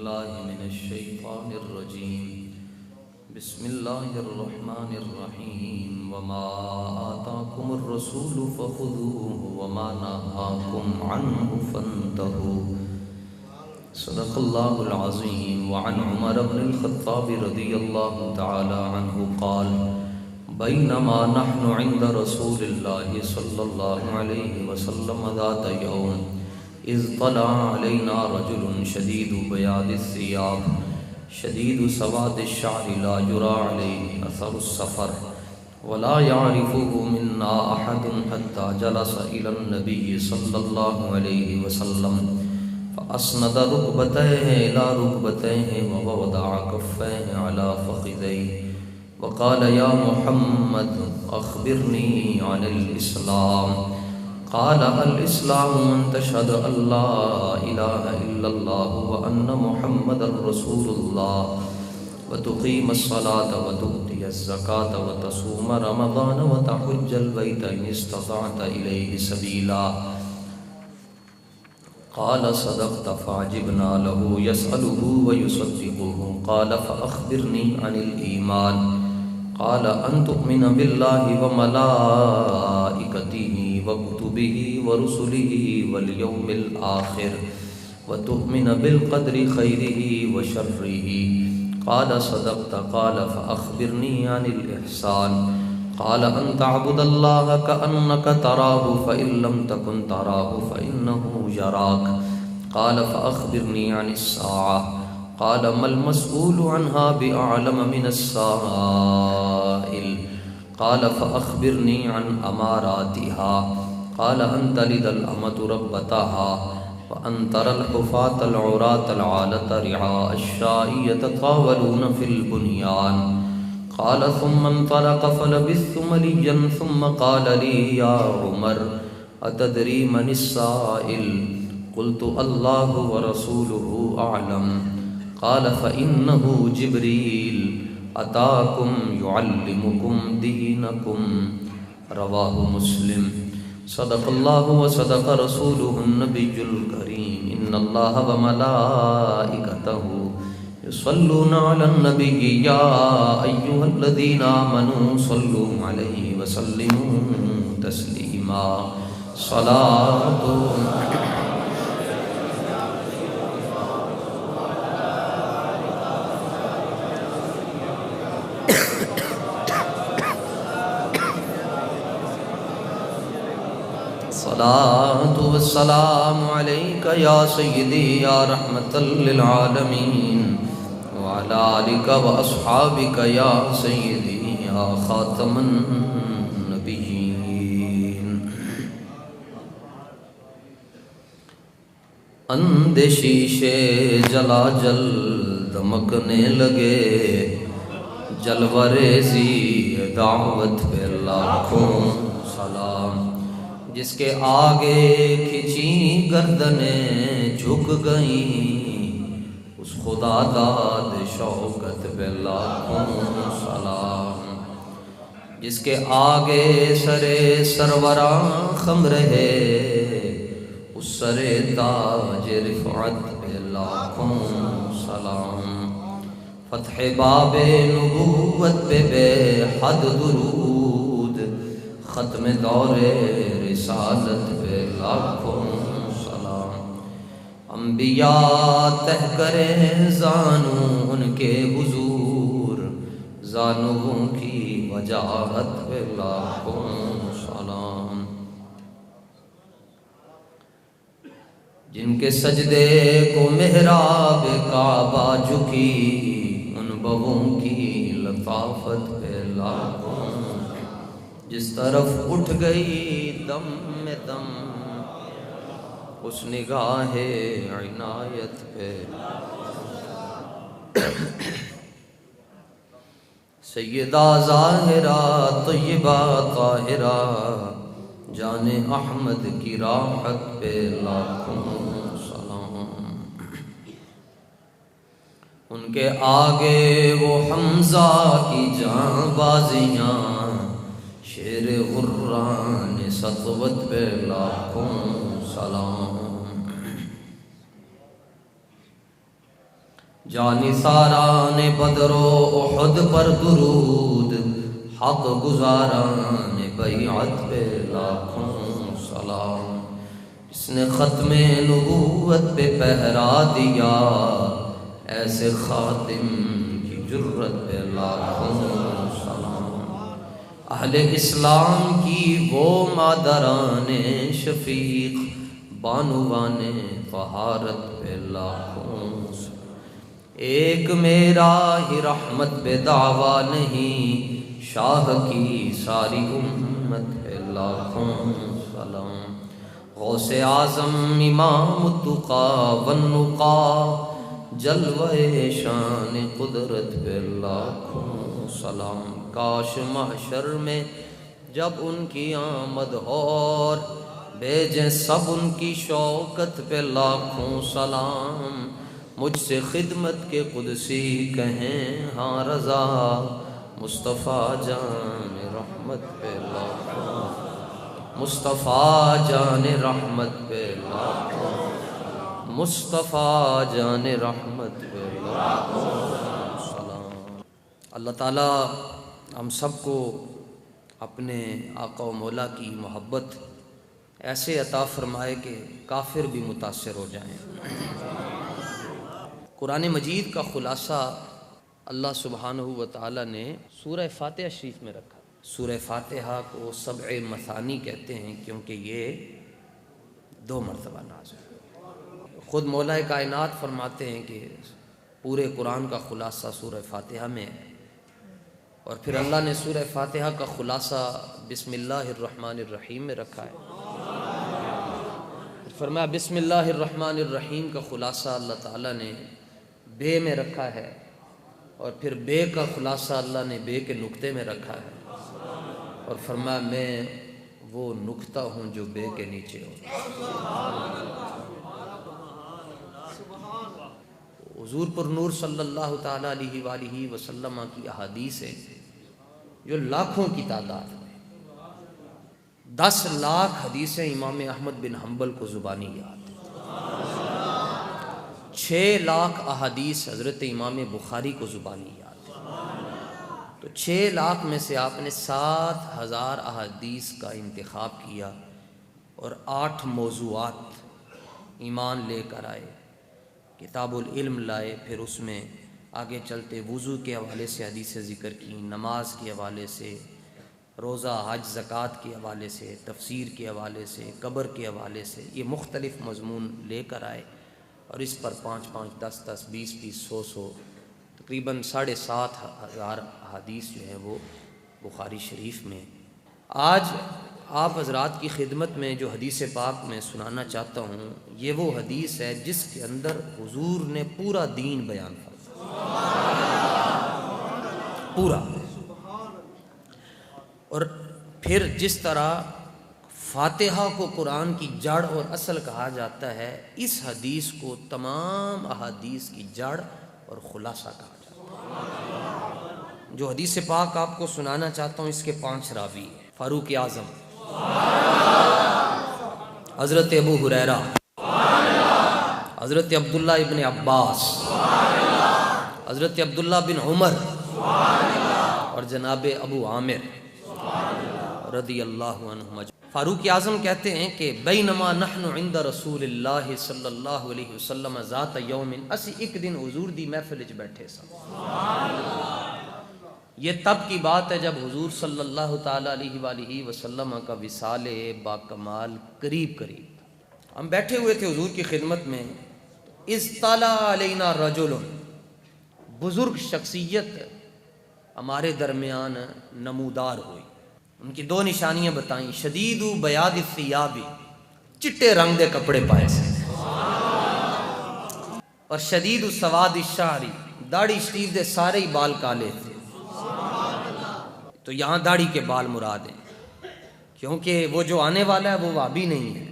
بالله من الشيطان الرجيم بسم الله الرحمن الرحيم وما آتاكم الرسول فخذوه وما نهاكم عنه فانتهوا صدق الله العظيم. وعن عمر بن الخطاب رضي الله تعالى عنه قال بينما نحن عند رسول الله صلى الله عليه وسلم ذات يوم إذ طلع علينا رجل شديد بياض الثياب شديد سواد الشعر لا يرى عليه أثر السفر ولا يعرفه منا أحد حتى جلس إلى النبي صلى الله عليه وسلم فأسند ركبتيه إلى ركبتيه ووضع كفيه على فخذيه وقال يا محمد أخبرني عن الإسلام. قال الإسلام أن تشهد أن لا إله إلا الله وأن محمد رسول الله وتقيم الصلاة وتؤتي الزكاة وتصوم رمضان وتحج البيت إن استطعت إليه سبيلا. قال صدقت. فعجبنا له يسأله ويصدقه. قال فأخبرني عن الإيمان. قال أن تؤمن بالله وملائكته وكتبه ورسله واليوم الآخر وتؤمن بالقدر خيره وشره. قال صدقت. قال فأخبرني عن الإحسان. قال أن تعبد الله كأنك تراه فإن لم تكن تراه فإنه يراك. قال فأخبرني عن الساعة. قال ما المسؤول عنها بأعلم من السائل. قال فأخبرني عن أماراتها. قال أن تلد الأمة ربتها وأن ترى الحفاة العراة العالة رعاء الشاء يتطاولون في البنيان. قال ثم انطلق فلبثت مليا ثم قال لي يا عمر أتدري من السائل؟ قلت الله ورسوله أعلم. قال فإنه جبريل أتاكم يعلمكم دينكم. رواه مسلم. صدق الله وصدق رسوله النبي الكريم. إن الله وملائكته يصلون على النبي يا أيها الذين آمنوا صلوا عليه وسلموا تسليما. صلاة والسلام عليك يا سيدي يا رحمة للعالمين وعلى آلك وأصحابك يا سيدي يا خاتم النبيين. اندھے شیشے جلا جل دمکنے لگے جلوریزی دعوت پہ لاکھوں سلام. جس کے آگے کھچی گردنیں جھک گئیں اس خدا داد شوکت پہ لاکھوں سلام. جس کے آگے سرے سروراں خم رہے اس سرے تاج رفعت پہ لاکھوں سلام. فتح باب نبوت پہ بے حد درود ختم دور رسالت پہ لاکھوں سلام. انبیاء تہ کریں زانوں ان کے حضور زانوں کی وجاہت پہ لاکھوں سلام. جن کے سجدے کو محراب کعبہ جھکی ان بہوں کی لطافت پہ لاکھوں. جس طرف اٹھ گئی دم میں دم اس نگاہ عنایت پہ. سیدہ ظاہرہ طیبہ طاہرہ جان احمد کی راحت پہ لاکھوں سلام. ان کے آگے وہ حمزہ کی جاں بازیاں شیر غران سطوت پہ لاکھوں سلام. جانثاران بدر و احد پر درود، حق گزاران بیعت پہ لاکھوں سلام۔ اس نے ختم نبوت پہ پہرا دیا، ایسے خاتم کی جرت پہ لاکھوں سلام۔ اہل اسلام کی وہ مادران شفیق، بانوان طہارت پہ لاکھوں سلام۔ ایک میرا ہی رحمت پہ دعویٰ نہیں، شاہ کی ساری امت پہ لاکھوں سلام۔ غوث اعظم امام التقا والنقا، جلوہ شان قدرت پہ لاکھوں سلام۔ کاش محشر میں جب ان کی آمد ہو اور بھیجیں سب ان کی شوکت پہ لاکھوں سلام۔ مجھ سے خدمت کے قدسی کہیں ہاں رضا، مصطفیٰ جان رحمت پہ لاکھوں، مصطفیٰ جان رحمت پہ لاکھوں، مصطفیٰ جان رحمت پہ لاکھوں سلام۔ اللہ تعالیٰ ہم سب کو اپنے آقا و مولا کی محبت ایسے عطا فرمائے کہ کافر بھی متاثر ہو جائیں۔ قرآن مجید کا خلاصہ اللہ سبحانہ و تعالیٰ نے سورہ فاتحہ شریف میں رکھا۔ سورہ فاتحہ کو سبع مثانی کہتے ہیں کیونکہ یہ 2 مرتبہ نازل ہے۔ خود مولا کائنات فرماتے ہیں کہ پورے قرآن کا خلاصہ سورہ فاتحہ میں ہے، اور پھر اللہ نے سورہ فاتحہ کا خلاصہ بسم اللہ الرحمن الرحیم میں رکھا ہے۔ فرمایا بسم اللہ الرحمن الرحیم کا خلاصہ اللہ تعالیٰ نے بے میں رکھا ہے، اور پھر بے کا خلاصہ اللہ نے بے کے نقطے میں رکھا ہے، اور فرمایا میں وہ نقطہ ہوں جو بے کے نیچے ہوں۔ حضور پر نور صلی اللہ تعالیٰ علیہ وآلہ وسلم کی احادیث ہیں جو لاکھوں کی تعداد میں، 10 لاکھ حدیثیں امام احمد بن حنبل کو زبانی یاد، 6 لاکھ احادیث حضرت امام بخاری کو زبانی یاد۔ تو 6 لاکھ میں سے آپ نے 7,000 احادیث کا انتخاب کیا اور 8 موضوعات ایمان لے کر آئے، کتاب العلم لائے، پھر اس میں آگے چلتے وضو کے حوالے سے حدیثیں ذکر کی، نماز کے حوالے سے، روزہ حج زکوٰۃ کے حوالے سے، تفسیر کے حوالے سے، قبر کے حوالے سے، یہ مختلف مضمون لے کر آئے، اور اس پر 5-5 10-10 20-20 100 تقریباً 7,500 احادیث جو ہے وہ بخاری شریف میں۔ آج آپ حضرات کی خدمت میں جو حدیث پاک میں سنانا چاہتا ہوں، یہ وہ حدیث ہے جس کے اندر حضور نے پورا دین بیان فرمایا، پورا۔ اور پھر جس طرح فاتحہ کو قرآن کی جڑ اور اصل کہا جاتا ہے، اس حدیث کو تمام احادیث کی جڑ اور خلاصہ کہا جاتا ہے۔ جو حدیث پاک آپ کو سنانا چاہتا ہوں اس کے 5 راوی ہیں۔ فاروق اعظم، حضرت ابو ہریرہ، حضرت عبداللہ ابن عباس، حضرت عبداللہ بن عمر، اور جناب ابو عامر رضی اللہ عنہم۔ فاروق اعظم کہتے ہیں کہ بینما نحن عند رسول اللہ صلی اللہ علیہ وسلم ذات یوم، اسی ایک دن حضور دی محفل وچ بیٹھے سن۔ یہ تب کی بات ہے جب حضور صلی اللہ تعالیٰ علیہ وآلہ وسلم کا وصال با کمال قریب تھا۔ ہم بیٹھے ہوئے تھے حضور کی خدمت میں، اذ طلع علینا رجل، بزرگ شخصیت ہمارے درمیان نمودار ہوئی۔ ان کی 2 نشانیاں بتائیں، شدید بیاض الثیاب، چٹے رنگ دے کپڑے پائے سے، اور شدید سواد الشعر، داڑھی شریف دے سارے ہی بال کالے تھے۔ تو یہاں داڑھی کے بال مراد ہیں، کیونکہ وہ جو آنے والا ہے وہ وہابی نہیں ہے،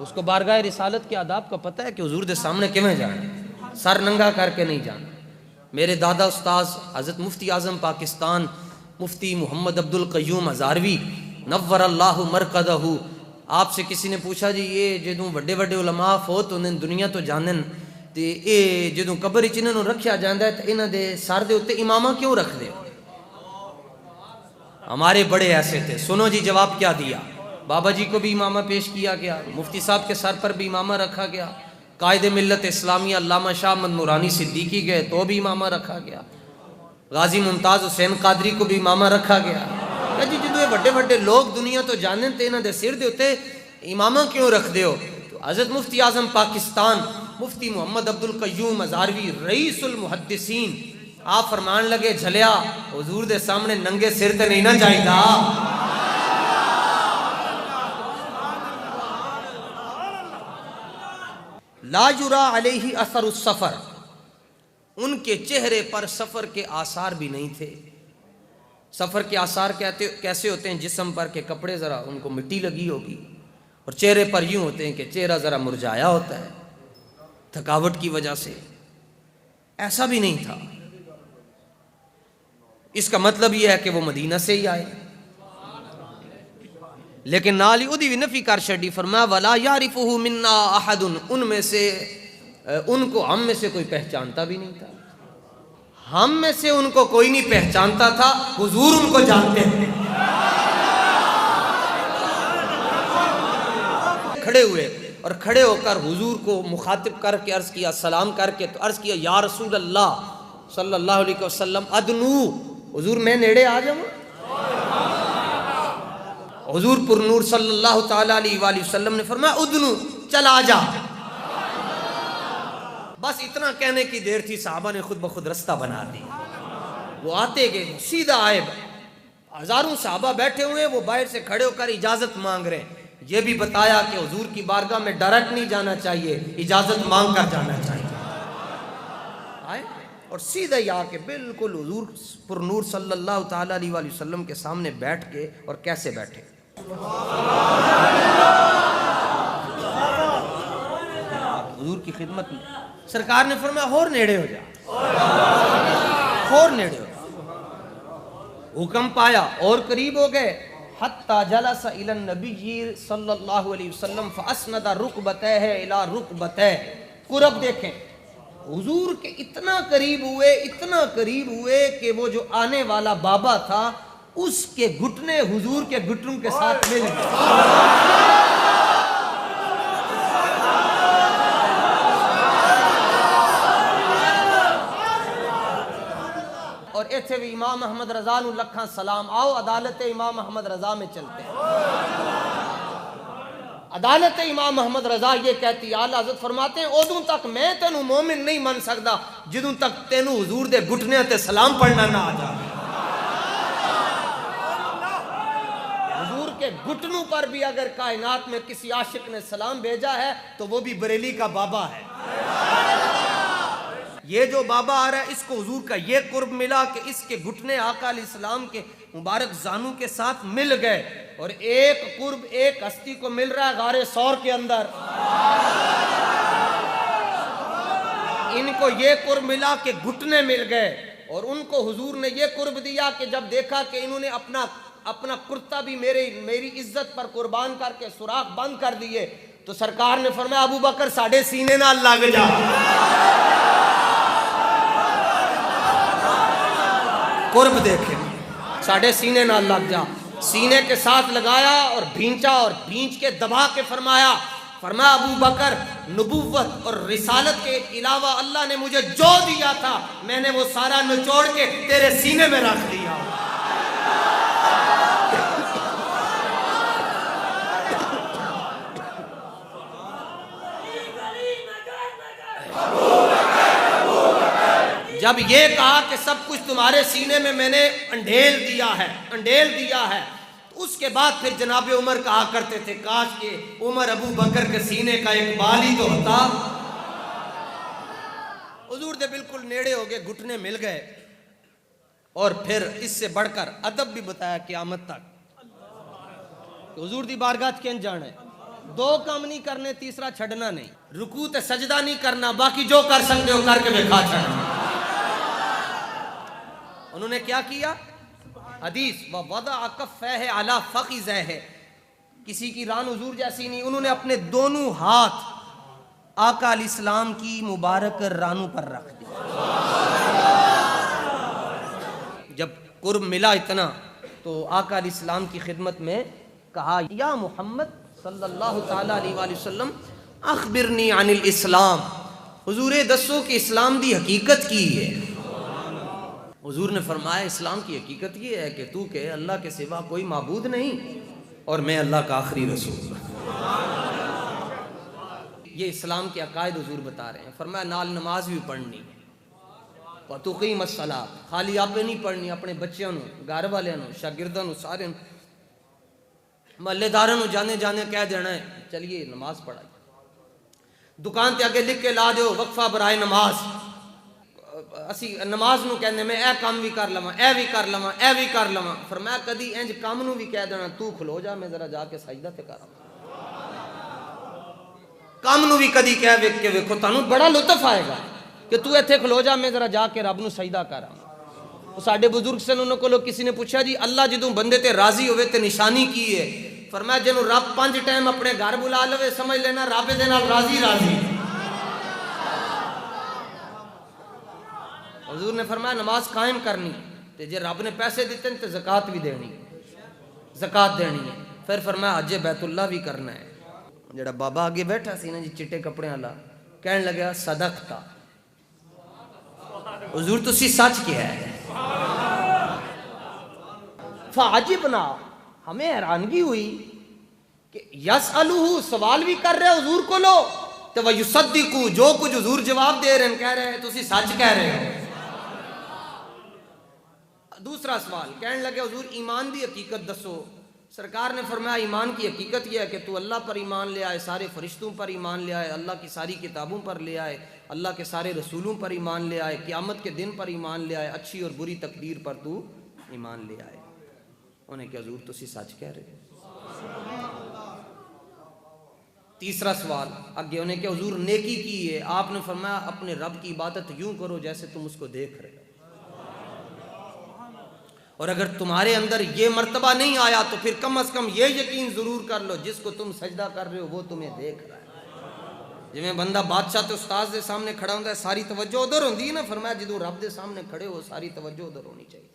اس کو بارگاہ رسالت کے آداب کا پتہ ہے کہ حضور دے سامنے کیویں جانا، سر ننگا کر کے نہیں جانا۔ میرے دادا استاذ حضرت مفتی اعظم پاکستان مفتی محمد عبد القیوم ہزاروی نور اللہ مرقدہ، آپ سے کسی نے پوچھا جی یہ جدوں بڑے بڑے علماء فوت ہوندے دنیا تو جانن تے اے جدوں قبر وچ انہاں نوں رکھیا جاندا ہے تے انہاں دے سر دے اوتے امامہ کیوں رکھ دے ہو؟ ہمارے بڑے ایسے تھے. سنو جی جواب کیا دیا. بابا جی کو بھی امامہ پیش کیا گیا, مفتی صاحب کے سر پر بھی امامہ رکھا گیا, قائد ملت اسلامیہ علامہ شاہ احمد نورانی صدیقی گئے تو بھی امامہ رکھا گیا, غازی ممتاز حسین قادری کو بھی امامہ رکھا گیا. کہ جی جدو یہ بڑے بڑے لوگ دنیا تو جانن تے انہاں دے سر دے ہوتے امامہ کیوں رکھ دے ہو؟ تو حضرت مفتی اعظم پاکستان مفتی محمد عبد القیوم ازہروی رئیس المحدثین آپ فرمان لگے جھلیا حضور دے سامنے ننگے سر تے نہیں نہ جائیدا. لا یرا علیہ اثر السفر, ان کے چہرے پر سفر کے آثار بھی نہیں تھے. سفر کے آثار کیسے ہوتے ہیں؟ جسم پر کے کپڑے ذرا ان کو مٹی لگی ہوگی, اور چہرے پر یوں ہوتے ہیں کہ چہرہ ذرا مرجھایا ہوتا ہے تھکاوٹ کی وجہ سے. ایسا بھی نہیں تھا. اس کا مطلب یہ ہے کہ وہ مدینہ سے ہی آئے. لیکن نال ہی اودی بھی نفی کر چھڈی, فرمایا ولا یعرفہ منا احد, ان میں سے ان کو ہم میں سے کوئی پہچانتا بھی نہیں تھا. ہم میں سے ان کو کوئی نہیں پہچانتا تھا, حضور ان کو جانتے تھے. کھڑے ہوئے اور کھڑے ہو کر حضور کو مخاطب کر کے عرض کیا, سلام کر کے تو عرض کیا یا رسول اللہ صلی اللہ علیہ وسلم ادنو, حضور میں نیڑے آ جاؤں. حضور پر نور صلی اللہ تعالیٰ علیہ وآلہ وسلم نے فرمایا ادنو, چل آ جا. بس اتنا کہنے کی دیر تھی, صحابہ نے خود بخود رستہ بنا دی. وہ آتے گئے, سیدھا آئے, ہزاروں صحابہ بیٹھے ہوئے, وہ باہر سے کھڑے ہو کر اجازت مانگ رہے ہیں. یہ بھی بتایا کہ حضور کی بارگاہ میں ڈائریکٹ نہیں جانا چاہیے, اجازت مانگ کر جانا چاہیے. آئے اور سیدھا ہی آ کے بالکل حضور پر نور صلی اللہ تعالیٰ علیہ وآلہ وسلم کے سامنے بیٹھ کے, اور کیسے بیٹھے, حضور کی خدمت میں. سرکار نے فرمایا اور نیڑے ہو جا, اور نیڑے ہو جا. حکم پایا اور قریب ہو گئے. حتی جلس الی النبی صلی اللہ علیہ وسلم فاسند رکبتیہ الی رکبتیہ. قرب دیکھیں, حضور کے اتنا قریب ہوئے کہ وہ جو آنے والا بابا تھا اس کے گھٹنے حضور کے گھٹنوں کے ساتھ مل گئے. اور ایتھے بھی امام احمد رضا نو لکھاں سلام. آؤ عدالت امام احمد رضا میں چلتے ہیں. عدالت امام محمد رضا یہ کہتی ہے, اعلیٰ حضرت فرماتے ہیں ادوں تک میں تینوں مومن نہیں من سکتا جدوں تک تینوں حضور دے گھٹنے تے سلام پڑھنا نہ آ جائے. حضور کے گھٹنوں پر بھی اگر کائنات میں کسی عاشق نے سلام بھیجا ہے تو وہ بھی بریلی کا بابا ہے. یہ جو بابا آ رہا ہے اس کو حضور کا یہ قرب ملا کہ اس کے گھٹنے آقا علیہ السلام کے مبارک زانوں کے ساتھ مل گئے. اور ایک قرب ایک ہستی کو مل رہا ہے غار ثور کے اندر. ان کو یہ قرب ملا کہ گھٹنے مل گئے, اور ان کو حضور نے یہ قرب دیا کہ جب دیکھا کہ انہوں نے اپنا کرتا بھی میری عزت پر قربان کر کے سوراخ بند کر دیے, تو سرکار نے فرمایا ابو بکر ساڑھے سینے نہ لگ جا. قرب دیکھیں, ساڑھے سینے نہ لگ جا. سینے کے ساتھ لگایا اور بھینچا, اور بھینچ کے دبا کے فرمایا ابو بکر نبوت اور رسالت کے علاوہ اللہ نے مجھے جو دیا تھا میں نے وہ سارا نچوڑ کے تیرے سینے میں رکھ دیا. جب یہ کہا کہ سب کچھ تمہارے سینے میں نے انڈیل دیا ہے, اس کے بعد پھر جناب عمر کہا کرتے تھے کاش کہ عمر ابو بکر کے سینے کا ایک بال ہی تو ہوتا. حضور دے بالکل نیڑے ہو گئے, گھٹنے مل گئے, اور پھر اس سے بڑھ کر ادب بھی بتایا قیامت تک کہ حضور دی بارگاہ کین جانا ہے, دو کام نہیں کرنے, تیسرا چھڑنا نہیں, رکوع تے سجدہ نہیں کرنا, باقی جو کر سکتے ہو کر کے دکھا چھڑنا. انہوں نے کیا کیا؟ حدیث وَوَضَعَ كَفَّيْهِ عَلَى فَخِذَيْهِ, کسی کی ران حضور جیسی نہیں. انہوں نے اپنے دونوں ہاتھ آقا علیہ السلام کی مبارک رانوں پر رکھ دیا. جب قرب ملا اتنا تو آقا علیہ السلام کی خدمت میں کہا یا محمد صلی اللہ تعالی علیہ وآلہ وسلم اخبرنی عن الاسلام. حضور دسو کہ اسلام دی حقیقت کی ہے. حضور نے فرمایا اسلام کی حقیقت یہ ہے کہ تو کہ اللہ کے سوا کوئی معبود نہیں اور میں اللہ کا آخری رسول. یہ اسلام کے عقائد حضور بتا رہے ہیں. فرمایا نال نماز بھی پڑھنی وتقیم الصلاۃ. خالی آپ نے نہیں پڑھنی, اپنے بچیاں نو, گھر والے نو, شاگرداں نو, سارے محلے داراں نو جانے جانے کہہ دینا ہے چلیے نماز پڑھائیے. دکان تے اگے لکھ کے لا دیو وقفہ برائے نماز. اسی نماز نو کہنے میں اے کام بھی کر لواں, اے بھی کر لواں, اے بھی کر لواں. فرمایا کدی انج کام نو بھی کہہ دینا تو کھلو جا میں ذرا جا کے سجدہ تے کراں. کام نو بھی کدی کہہ ویکھ کے ویکھو تانوں بڑا لطف آئے گا کہ تو ایتھے کھلو جا میں ذرا جا کے رب نو سجدہ کراں. ساڈے بزرگ سن انہاں کولوں کسی نے پوچھا جی اللہ جدوں بندے تے راضی ہوئے تے نشانی کی ہے؟ فرمایا جنوں رب 5 ٹائم اپنے گھر بلا لوے سمجھ لینا رب دے نال راضی راضی. حضور نے فرمایا نماز قائم کرنی تے جے رب نے پیسے دیتے تے زکوٰۃ بھی دینی, زکوٰۃ دینی ہے. پھر فرمایا حج بیت اللہ بھی کرنا ہے. جڑا بابا آگے بیٹھا سی نا جی چٹے کپڑے والا کہنے لگا صدقتا. حضور تسی سچ کیا ہے. فعجبنا, ہمیں حیرانگی ہوئی کہ یسألہ سوال بھی کر رہے حضور کو لو تو ویصدقو جو کچھ حضور جواب دے رہے ہیں کہہ رہے ہیں تسی سچ کہہ رہے ہو. دوسرا سوال کہنے لگے حضور ایمان دی حقیقت دسو. سرکار نے فرمایا ایمان کی حقیقت یہ ہے کہ تو اللہ پر ایمان لے آئے, سارے فرشتوں پر ایمان لے آئے, اللہ کی ساری کتابوں پر لے آئے, اللہ کے سارے رسولوں پر ایمان لے آئے, قیامت کے دن پر ایمان لے آئے, اچھی اور بری تقدیر پر تو ایمان لے آئے. انہیں کہ حضور تسی سچ کہہ رہے. تیسرا سوال اگے انہیں کہ حضور نیکی کی ہے. آپ نے فرمایا اپنے رب کی عبادت یوں کرو جیسے تم اس کو دیکھ رہے ہو, اور اگر تمہارے اندر یہ مرتبہ نہیں آیا تو پھر کم از کم یہ یقین ضرور کر لو جس کو تم سجدہ کر رہے ہو وہ تمہیں دیکھ رہا ہے. جی میں بندہ بادشاہ تے استاد دے سامنے کھڑا ہوندا ہے ساری توجہ ادھر ہوندی ہے نا. فرمایا جدوں رب دے سامنے کھڑے ہو ساری توجہ ادھر ہونی چاہیے.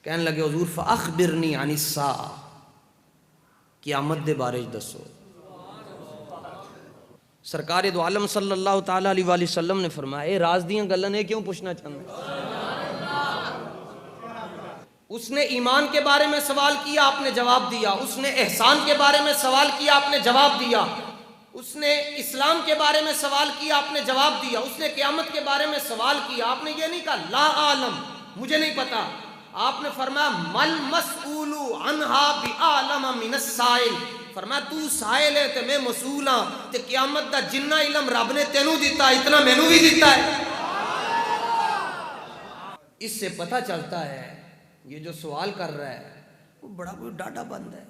کہنے لگے حضور فاخبرنی عن الساعہ, قیامت دے بارے دسو. سرکار دو عالم صلی اللہ تعالی علیہ وآلہ وسلم نے فرمایا اے راز دیاں گلاں نے کیوں پوچھنا چاہندے. اس نے ایمان کے بارے میں سوال کیا آپ نے جواب دیا, اس نے احسان کے بارے میں سوال کیا آپ نے جواب دیا, اس نے اسلام کے بارے میں سوال کیا آپ نے جواب دیا, اس نے قیامت کے بارے میں سوال کیا. آپ نے یہ نہیں کہا لا عالم مجھے نہیں پتا. آپ نے فرمایا مل مسئول عنہا بعالم من السائل. فرمایا تو سائل ہے تے میں مسئول ہاں تے قیامت دا جنہ علم رب نے تینوں دیتا اتنا مینوں بھی دیتا ہے. اس سے پتہ چلتا ہے یہ جو سوال کر رہا ہے وہ بڑا کوئی ڈاڈا بندہ ہے,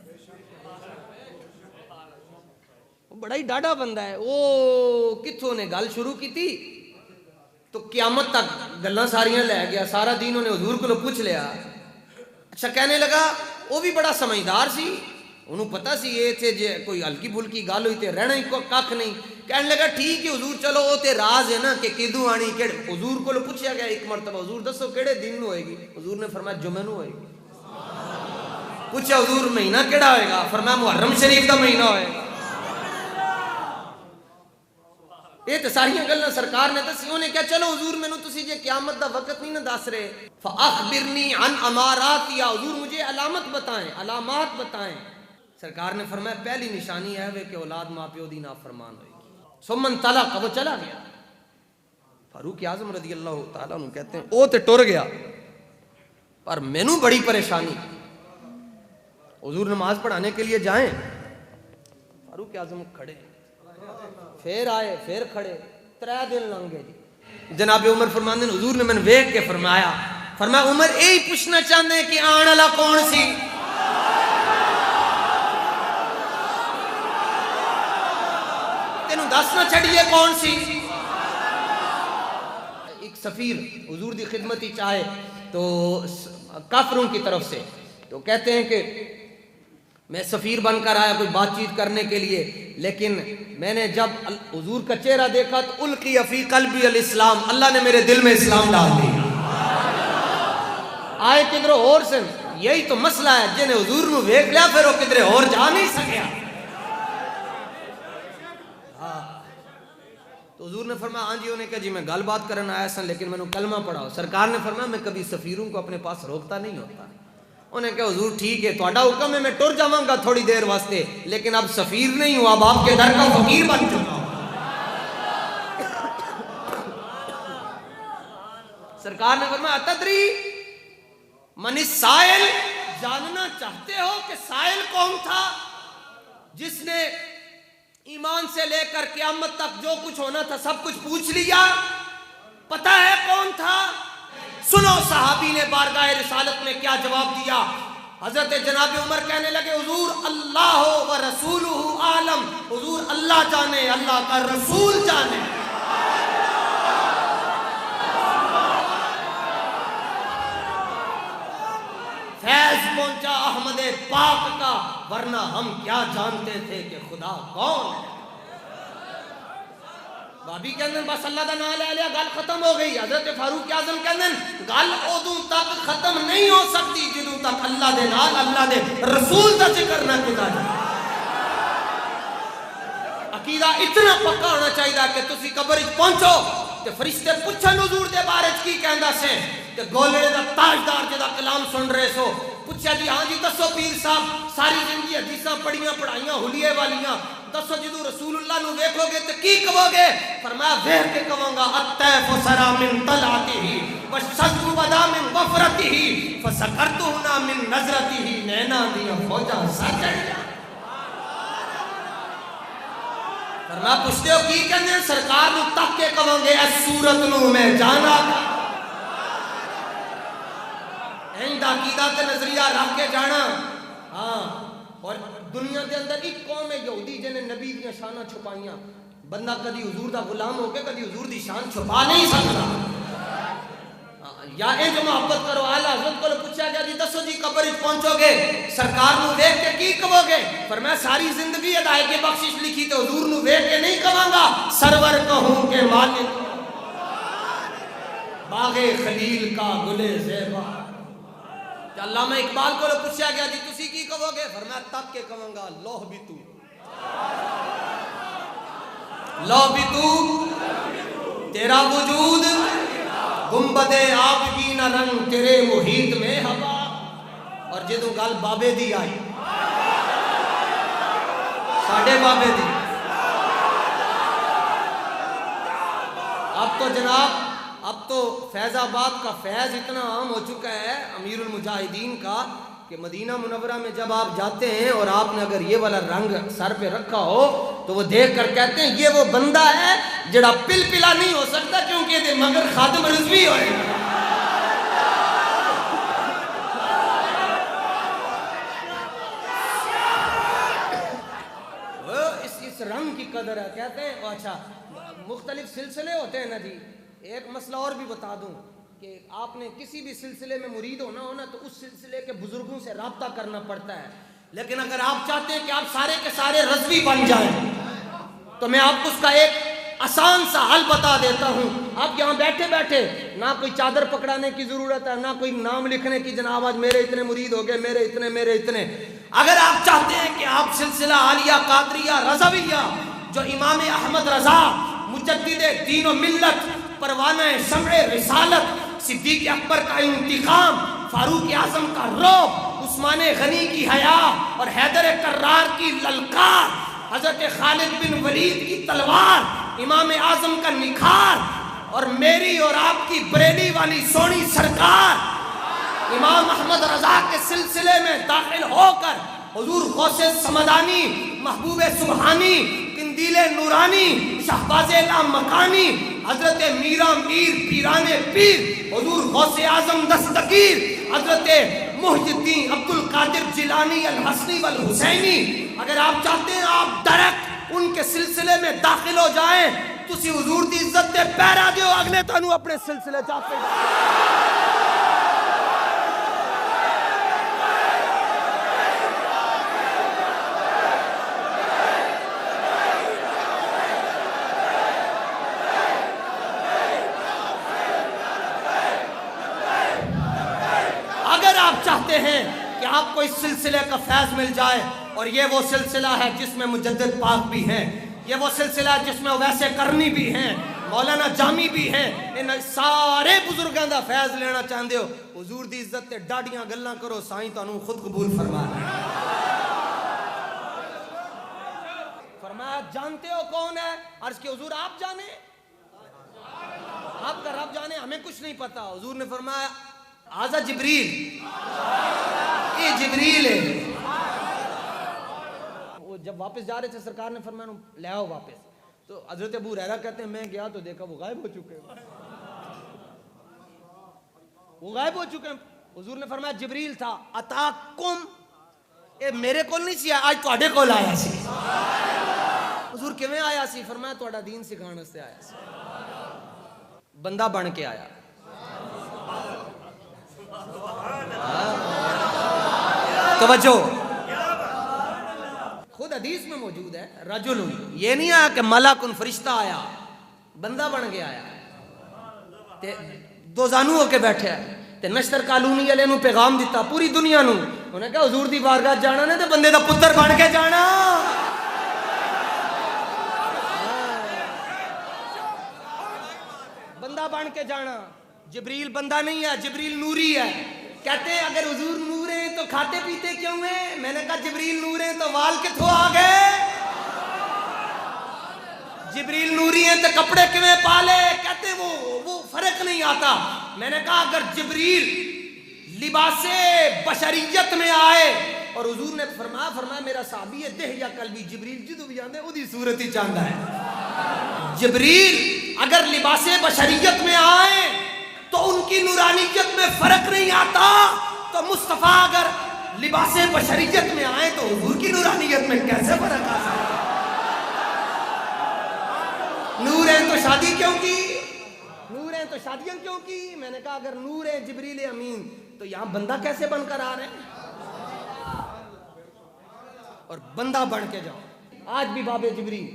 وہ بڑا ہی ڈاڈا بندہ ہے. وہ کتھوں نے گل شروع کی تھی تو قیامت تک گلاں ساریاں لے گیا. سارا دین انہیں حضور کو پوچھ لیا. اچھا کہنے لگا وہ بھی بڑا سمجھدار سی, انہوں پتا سی یہ تھے جے کوئی ہلکی پھلکی گل ہوئی تے رہنا ہی کھ نہیں. کہنے لگا ٹھیک ہے حضور چلو وہ تے راز ہے نا کہ کدوں آنی کیڑے. حضور کو پوچھا گیا ایک مرتبہ حضور دسو کیڑے دن نو ہوئے گی. حضور نے فرمایا جمعہ نو ہوئے گی. پوچھا حضور مہینہ کیڑا ہوئے گا. فرمایا محرم شریف کا مہینہ ہوئے گا. یہ تو ساریاں گلاں سرکار نے دسی. انہیں کہا چلو حضور مینوں تسی جے قیامت دا وقت نہیں نہ دس رہے فاخبرنی عن امارات, یا حضور مجھے علامت بتائیں, علامات بتائیں. سرکار نے فرمایا پہلی نشانی ہے کہ اولاد ماں پیو دی نافرمان ہوئے گی. ثم طلق, وہ چلا گیا. فاروق اعظم رضی اللہ تعالیٰ عنہ کہتے ہیں او تے ٹر گیا پر مینوں بڑی پریشانی. حضور نماز پڑھانے کے لیے جائیں, فاروق اعظم کھڑے, پھر آئے, پھر کھڑے, 3 دن لنگ گئے جی. جناب عمر فرماندے ہیں حضور نے میں ویکھ کے فرمایا عمر یہی پوچھنا چاہتے ہیں کہ آن والا کون سی. تینوں دسنا چھڑیے کون سی. ایک سفیر حضور دی خدمت ہی چاہے تو کافروں کی طرف سے تو کہتے ہیں کہ میں سفیر بن کر آیا کوئی بات چیت کرنے کے لیے، لیکن میں نے جب حضور کا چہرہ دیکھا تو القی فی قلبی الاسلام، اللہ نے میرے دل میں اسلام ڈال دیا۔ آئے کدھر اور سے، یہی تو مسئلہ ہے، جنہیں حضور نو ویکھ لیا پھر وہ کدھر اور جا نہیں سکیا۔ تو حضور نے فرمایا ہاں جی، انہیں کہا جی میں گل بات کرنا آیا سن لیکن میں نے کلمہ پڑھا۔ سرکار نے فرمایا میں کبھی سفیروں کو اپنے پاس روکتا نہیں ہوتا۔ انہیں کہا حضور ٹھیک ہے، تہاڈا حکم ہے، میں ٹر جاواں گا تھوڑی دیر واسطے، لیکن اب سفیر نہیں ہوں، اب آپ کے در کا فقیر بن چکا ہوں۔ سرکار نے فرمایا اتدری من السائل، جاننا چاہتے ہو کہ سائل کون تھا جس نے ایمان سے لے کر قیامت تک جو کچھ ہونا تھا سب کچھ پوچھ لیا؟ پتہ ہے کون تھا؟ سنو صحابی نے بارگاہ رسالت میں کیا جواب دیا۔ حضرت جناب عمر کہنے لگے حضور اللہ و رسولہ عالم، حضور اللہ جانے، اللہ کا رسول جانے۔ فیض پہنچا احمد پاک کا، ورنہ ہم کیا جانتے تھے کہ خدا کون ہے۔ بابی کے اندر بس اللہ دا نام لے لیا گل ختم ہو گئی۔ حضرت فاروق اعظم کے اندر گل ادوں تک ختم نہیں ہو سکتی جدوں تک اللہ دے نال اللہ دے رسول دا ذکر نہ کیتا جائے۔ عقیدہ اتنا پکا ہونا چاہیے کہ تسی قبر وچ پہنچو تے فرشتے پوچھن حضور دے بارے وچ کی کہندا سے، تے گولڑے دا تاجدار جدا کلام سن رہے سو، پوچھا جی ہاں جی دسو پیر صاحب ساری زندگی حدیثاں پڑھیاں پڑھائیاں حلیے والیاں، دسو جدو رسول اللہ نو ویکھو گے تو کی کہو گے؟ فرمایا ویکھ کے کہوں گا الطیف سرا من طلعتہ والشجر بدا من وفرتہ فسکرتہ من نظرتہ، نینا دیا فوجاں سچڑ۔ فرمایا پوچھتے ہو کی کہنے؟ سرکار نو تک کے کہوں گے اس صورت نو میں جانا ایندا عقیدہ تے نظریہ رکھ کے جانا۔ ہاں، اور دنیا کے اندر ایک قوم ہے یہودی جنہیں نبی دی شانہ چھپائیاں، بندہ کدی حضور دا غلام ہو کے کدی حضور دی شان چھپا نہیں سکتا۔ یا اے جو محبت کرو، اعلیٰ حضرت کو پوچھا گیا جی دسو جی قبر وچ پہنچو گے سرکار نو دیکھ کے کی کہو گے؟ فرمایا ساری زندگی ادائے کے بخشش لکھی تو حضور نو دیکھ کے نہیں کہوں گا، سرور کہوں کہ مالک باغ خلیل کا گلے زیبا۔ علامہ اقبال کو پوچھا گیا جی تسی کی کہو گے؟ فرمایا تک کے کہوں گا لوہ بھی تو، لوہ بھی تو، تیرا وجود گنبد آبگین رنگ تیرے محیط میں ہوا۔ اور جدو گل بابے دی آئی، ساڑھے بابے دی، اب تو جناب اب تو فیض آباد کا فیض اتنا عام ہو چکا ہے امیر المجاہدین کا کہ مدینہ منورہ میں جب آپ جاتے ہیں اور آپ نے اگر یہ والا رنگ سر پہ رکھا ہو تو وہ دیکھ کر کہتے ہیں یہ وہ بندہ ہے جڑا پل پلا نہیں ہو سکتا کیونکہ دے مگر خادم رضوی ہوئے۔ اس رنگ کی قدر ہے، کہتے ہیں اچھا مختلف سلسلے ہوتے ہیں نا جی۔ ایک مسئلہ اور بھی بتا دوں کہ آپ نے کسی بھی سلسلے میں مرید ہونا تو اس سلسلے کے بزرگوں سے رابطہ کرنا پڑتا ہے، لیکن اگر آپ چاہتے ہیں کہ آپ سارے کے سارے رضوی بن جائیں تو میں آپ کو اس کا ایک آسان سا حل بتا دیتا ہوں۔ آپ یہاں بیٹھے بیٹھے نہ کوئی چادر پکڑانے کی ضرورت ہے، نہ کوئی نام لکھنے کی جناب آج میرے اتنے مرید ہو گئے، میرے اتنے۔ اگر آپ چاہتے ہیں کہ آپ سلسلہ عالیہ قادریہ رضویہ جو امام احمد رضا مجدد دین و ملت، پروانہ شمع رسالت، صدیق اکبر کا انتقام، فاروق اعظم کا رعب، عثمان غنی کی حیا اور حیدر کرار کی للکار، حضرت خالد بن ولید کی تلوار، امام اعظم کا نکھار، اور میری اور آپ کی بریلی والی سونی سرکار امام احمد رضا کے سلسلے میں داخل ہو کر حضور غوث سمدانی، محبوب سبحانی، قندیل نورانی، شہباز لامکانی، حضرت میرا میر پیران پیر، حضور غوث اعظم دستگیر، حضرت محی الدین عبد القادر جیلانی الحسنی والحسینی۔ اگر آپ چاہتے ہیں آپ ڈائریکٹ ان کے سلسلے میں داخل ہو جائیں، تسی حضور دی عزت دے پیرا دیو، اگلے تانوں اپنے سلسلے جاتے چاہتے ہیں کہ آپ کو اس سلسلے کا فیض مل جائے، اور یہ وہ سلسلہ ہے جس میں مجدد پاک بھی ہیں، یہ وہ سلسلہ ہے جس میں ویسے کرنی بھی ہیں، مولانا جامی بھی ہیں، ان سارے بزرگاں دا فیض لینا چاہندے ہو، حضور دی عزت تے ڈاڈیاں گلاں کرو، سائیں تانوں خود قبول فرمانا۔ فرمایا جانتے ہو کون ہے؟ عرض کی حضور آپ جانے، آپ کا رب جانے، ہمیں کچھ نہیں پتا۔ حضور نے فرمایا آزا جبریل، یہ جبریل ہے۔ وہ جب واپس جا رہے تھے سرکار نے فرمایا لے آؤ واپس، تو حضرت ابو ہریرہ کہتے ہیں میں گیا تو دیکھا وہ غائب ہو چکے ہیں، وہ غائب ہو چکے ہیں۔ حضور نے فرمایا جبریل تھا، اتاکم، اے میرے کول نہیں سی آج تواڈے کول آیا سی۔ حضور کیویں آیا سی؟ فرمایا تواڈا دین سکھانے واسطے آیا سی، بندہ بن کے آیا۔ توجہ، خود حدیث میں موجود ہے، رجل، یہ نہیں آیا کہ ملک فرشتہ آیا، بندہ بن کے آیا، تے دو زانو ہو کے بیٹھے ہے، تے نشتر کالونی والے نو پیغام دیتا پوری دنیا نو، انہیں کہا حضور دی بارگاہ جانا نے تے بندے دا پتر بن کے جانا۔ بندہ بن کے جانا۔ جبریل بندہ نہیں ہے، جبریل نوری ہے۔ کہتے ہیں اگر حضور نور ہیں تو کھاتے پیتے کیوں ہیں؟ میں نے کہا جبریل نور ہیں تو وال کتھوں آ گئے؟ جبریل نوری ہیں تو کپڑے کیویں پالے؟ کہتے ہیں وہ فرق نہیں آتا۔ میں نے کہا اگر جبریل لباس بشریت میں آئے، اور حضور نے فرمایا میرا صحابی ہے دہ یا قلبی، جبریل جدو بھی آندے اودی صورت ہی چاہتا ہے۔ جبریل اگر لباس بشریت میں آئے تو ان کی نورانیت میں فرق نہیں آتا، تو مصطفیٰ اگر لباس بشریت میں آئے تو حضور کی نورانیت میں کیسے فرق آ سکتا؟ نور ہیں تو شادی کیوں کی؟ نور ہیں تو شادیاں کیوں کی؟ میں نے کہا اگر نور ہے جبریل امین تو یہاں بندہ کیسے بن کر آ رہے ہیں؟ اور بندہ بن کے جاؤ۔ آج بھی باب جبریل،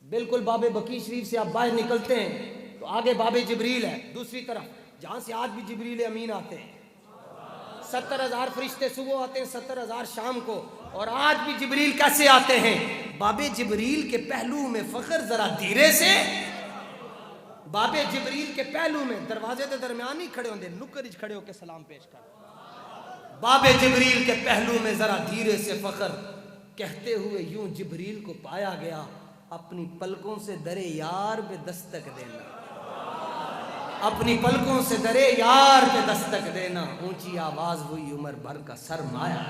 بالکل باب بقی شریف سے آپ باہر نکلتے ہیں تو آگے باب جبریل ہے، دوسری طرف جہاں سے آج بھی جبریل امین آتے ہیں۔ 70,000 فرشتے صبح آتے ہیں، 70,000 شام کو، اور آج بھی جبریل کیسے آتے ہیں؟ باب جبریل کے پہلو میں فخر ذرا دھیرے سے، باب جبریل کے پہلو میں دروازے کے درمیان ہی کھڑے ہوندے، نکر کھڑے ہو کے سلام پیش کر۔ باب جبریل کے پہلو میں ذرا دھیرے سے فخر، کہتے ہوئے یوں جبریل کو پایا گیا، اپنی پلکوں سے درے یار پہ دستک دینا، اپنی پلکوں سے درے یار پہ دستک دینا، اونچی آواز ہوئی عمر بھر کا سرمایہ۔